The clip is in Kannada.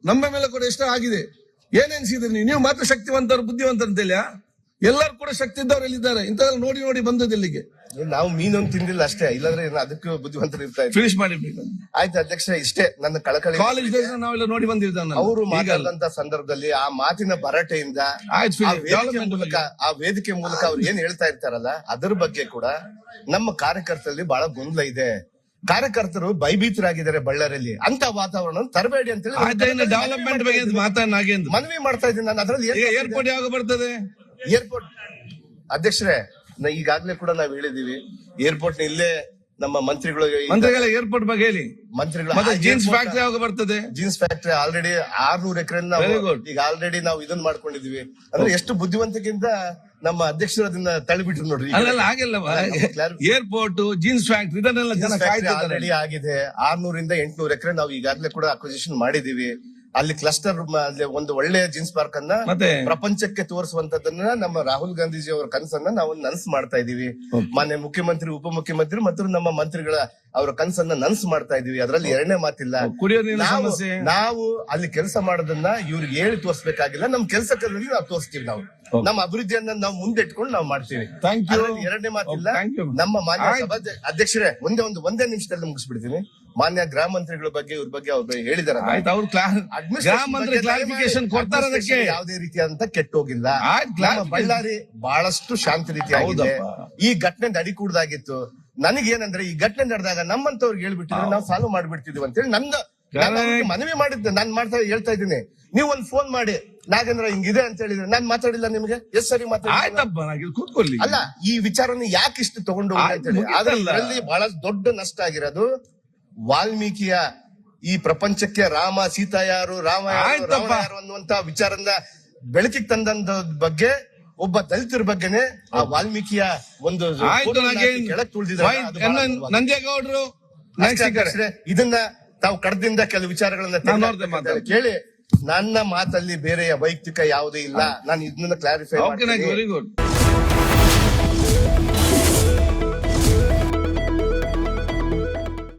ನಮ್ಮ ಮೇಲೆ ಕೂಡ ಎಷ್ಟೋ ಆಗಿದೆ. ಏನೆನ್ಸಿದ್ರಿ ನೀವು ಮಾತ್ರ ಶಕ್ತಿವಂತರು ಬುದ್ಧಿವಂತರು ಅಂತೇಳಿ? ಎಲ್ಲರೂ ಕೂಡ ಶಕ್ತಿ ಇದ್ದವ್ರು ಎಲ್ಲಿದ್ದಾರೆ? ಇಂಥದ್ರಲ್ಲಿ ನೋಡಿ ನೋಡಿ ಬಂದದ್ದು ಇಲ್ಲಿಗೆ. ನಾವು ಮೀನೊಂದು ತಿಂದಿಲ್ಲ ಅಷ್ಟೇ, ಇಲ್ಲಾಂದ್ರೆ ಅದಕ್ಕೂ ಬುದ್ಧಿವಂತರು ಇರ್ತಾ ಇದ್ರು. ಫಿನಿಶ್ ಮಾಡಿ ಆಯ್ತು ಅಧ್ಯಕ್ಷ, ಇಷ್ಟೇ ನನ್ನ ಕಳಕಳಿ. ಕಾಲೇಜ್ ಡೇಸ್ ನಾವೆಲ್ಲ ನೋಡಿ ಬಂದಿದ್ದಾನೆ. ಅವರು ಮಾತಾಡಿದಂತ ಸಂದರ್ಭದಲ್ಲಿ ಆ ಮಾತಿನ ಭರಾಟೆಯಿಂದ ಆ ವೇದಿಕೆ ಮೂಲಕ ಅವ್ರು ಏನ್ ಹೇಳ್ತಾ ಇರ್ತಾರಲ್ಲ ಅದ್ರ ಬಗ್ಗೆ ಕೂಡ ನಮ್ಮ ಕಾರ್ಯಕರ್ತರಲ್ಲಿ ಬಹಳ ಗೊಂದಲ ಇದೆ. ಕಾರ್ಯಕರ್ತರು ಭಯಭೀತರಾಗಿದ್ದಾರೆ ಬಳ್ಳಾರಿಯಲ್ಲಿ. ಅಂತ ವಾತಾವರಣ ತರಬೇಡಿ ಅಂತ ಹೇಳಿ ಡೆವಲಪ್ಮೆಂಟ್ ಬಗ್ಗೆ ಮನವಿ ಮಾಡ್ತಾ ಇದ್ದೀನಿ ನಾನು. ಅದ್ರಲ್ಲಿ ಏರ್ಪೋರ್ಟ್ ಯಾವಾಗ ಬರ್ತದೆ? ಏರ್ಪೋರ್ಟ್ ಅಧ್ಯಕ್ಷರೇ, ಈಗಾಗ್ಲೇ ಕೂಡ ನಾವ್ ಹೇಳಿದೀವಿ ಏರ್ಪೋರ್ಟ್ ನ ಇಲ್ಲೇ ನಮ್ಮ ಮಂತ್ರಿಗಳ ಏರ್ಪೋರ್ಟ್ ಬಗ್ಗೆ ಹೇಳಿ. ಮಂತ್ರಿಗಳ ಜೀನ್ಸ್ ಫ್ಯಾಕ್ಟರಿ ಯಾವಾಗ ಬರ್ತದೆ? ಜೀನ್ಸ್ ಫ್ಯಾಕ್ಟರಿ ಆಲ್ರೆಡಿ 600 ಎಕರೆ ಈಗ ಆಲ್ರೆಡಿ ನಾವು ಇದನ್ನ ಮಾಡ್ಕೊಂಡಿದೀವಿ. ಅಂದ್ರೆ ಎಷ್ಟು ಬುದ್ಧಿವಂತಿಕೆಯಿಂದ ನಮ್ಮ ಅಧ್ಯಕ್ಷರು ಅದನ್ನ ತಳ್ಳಿಬಿಟ್ರು ನೋಡ್ರಿ. ಆಗಿಲ್ಲ ಏರ್ಪೋರ್ಟ್, ಜೀನ್ಸ್ ಫ್ಯಾಕ್ಟರಿ ಇದನ್ನೆಲ್ಲ ಆಲ್ರೆಡಿ ಆಗಿದೆ. 600 ಇಂದ 800 ಎಕರೆ ನಾವು ಈಗಾಗಲೇ ಕೂಡ ಅಕ್ವಿಸಿಷನ್ ಮಾಡಿದೀವಿ. ಅಲ್ಲಿ ಕ್ಲಸ್ಟರ್ ಒಂದು ಒಳ್ಳೆಯ ಜೀನ್ಸ್ ಪಾರ್ಕ್ ಅನ್ನ ಪ್ರಪಂಚಕ್ಕೆ ತೋರಿಸುವಂತದನ್ನ ನಮ್ಮ ರಾಹುಲ್ ಗಾಂಧೀಜಿ ಅವರ ಕನಸನ್ನ ನಾವು ನನ್ಸ್ ಮಾಡ್ತಾ ಇದೀವಿ. ಮಾನ್ಯ ಮುಖ್ಯಮಂತ್ರಿ, ಉಪಮುಖ್ಯಮಂತ್ರಿ ಮತ್ತು ನಮ್ಮ ಮಂತ್ರಿಗಳ ಅವರ ಕನಸನ್ನ ನನ್ಸ್ ಮಾಡ್ತಾ ಇದೀವಿ. ಅದರಲ್ಲಿ ಎರಡನೇ ಮಾತಿಲ್ಲ. ನಾವು ಅಲ್ಲಿ ಕೆಲಸ ಮಾಡೋದನ್ನ ಇವ್ರಿಗೆ ಹೇಳಿ ತೋರಿಸಬೇಕಾಗಿಲ್ಲ. ನಮ್ ಕೆಲಸದಲ್ಲಿ ನಾವು ತೋರಿಸ್ತೀವಿ. ನಾವು ನಮ್ಮ ಅಭಿವೃದ್ಧಿಯನ್ನ ನಾವು ಮುಂದೆ ಇಟ್ಕೊಂಡು ನಾವು ಮಾಡ್ತೀವಿ. ಎರಡನೇ ಮಾತಿಲ್ಲ. ನಮ್ಮ ಮಾನ್ಯ ಸಭಾ ಅಧ್ಯಕ್ಷರೇ, ಒಂದೇ ನಿಮಿಷದಲ್ಲಿ ಮುಗಿಸ್ಬಿಡ್ತೀನಿ. ಮಾನ್ಯ ಗೃಹ ಮಂತ್ರಿಗಳ ಬಗ್ಗೆ ಇವ್ರ ಬಗ್ಗೆ ಅವ್ರು ಹೇಳಿದಾರೆ. ಯಾವುದೇ ರೀತಿಯಾದಂತ ಕೆಟ್ಟೋಗಿಲ್ಲ. ಬಳ್ಳಾರಿ ಬಹಳಷ್ಟು ಶಾಂತಿ ರೀತಿ ಆಗಿದೆ. ಈ ಘಟನೆ ನಡಿಕೂಡ್ದಾಗಿತ್ತು. ನನಗೇನಂದ್ರೆ ಈ ಘಟನೆ ನಡೆದಾಗ ನಮ್ಮಂತವ್ರಿಗೆ ಹೇಳ್ಬಿಟ್ಟಿದ್ರೆ ನಾವು ಸಾಲ್ವ್ ಮಾಡ್ಬಿಡ್ತಿದ್ವಿ ಅಂತೇಳಿ ಮನವಿ ಮಾಡಿದ್ದೆ. ನಾನ್ ಹೇಳ್ತಾ ಇದ್ದೀನಿ, ನೀವು ಒಂದ್ ಫೋನ್ ಮಾಡಿ ನಾಗೇಂದ್ರ ಹಿಂಗಿದೆ ಅಂತ ಹೇಳಿದ್ರೆ ನಾನ್ ಮಾತಾಡಿಲ್ಲ ನಿಮ್ಗೆ ಎಷ್ಟ್ ಸರಿ ಕೂತ್ಕೊಳ್ಳಿ. ಅಲ್ಲ, ಈ ವಿಚಾರನ ಯಾಕೆ ಇಷ್ಟು ತಗೊಂಡು ಅಂತೇಳಿ. ಆದ್ರೆ ಇದರಲ್ಲಿ ಬಹಳ ದೊಡ್ಡ ನಷ್ಟ ಆಗಿರೋದು ವಾಲ್ಮೀಕಿಯ ಈ ಪ್ರಪಂಚಕ್ಕೆ ರಾಮ ಸೀತಾ ಯಾರು, ರಾಮ ಯಾರು ಅನ್ನುವಂತ ವಿಚಾರನ ಬೆಳಕಿಗೆ ತಂದ ಬಗ್ಗೆ, ಒಬ್ಬ ದಲಿತರ ಬಗ್ಗೆನೆ ಆ ವಾಲ್ಮೀಕಿಯ ಒಂದು ಕೆಳಕ್ ನಂಜೇಗೌಡರು ಇದನ್ನ ತಾವು ಕಡದಿಂದ ಕೆಲವು ವಿಚಾರಗಳನ್ನ ಕೇಳಿ. ನನ್ನ ಮಾತಲ್ಲಿ ಬೇರೆಯ ವೈಯಕ್ತಿಕ ಯಾವುದೇ ಇಲ್ಲ. ನಾನು ಇದನ್ನ ಕ್ಲಾರಿಫೈ ಮಾಡ್ತೀನಿ.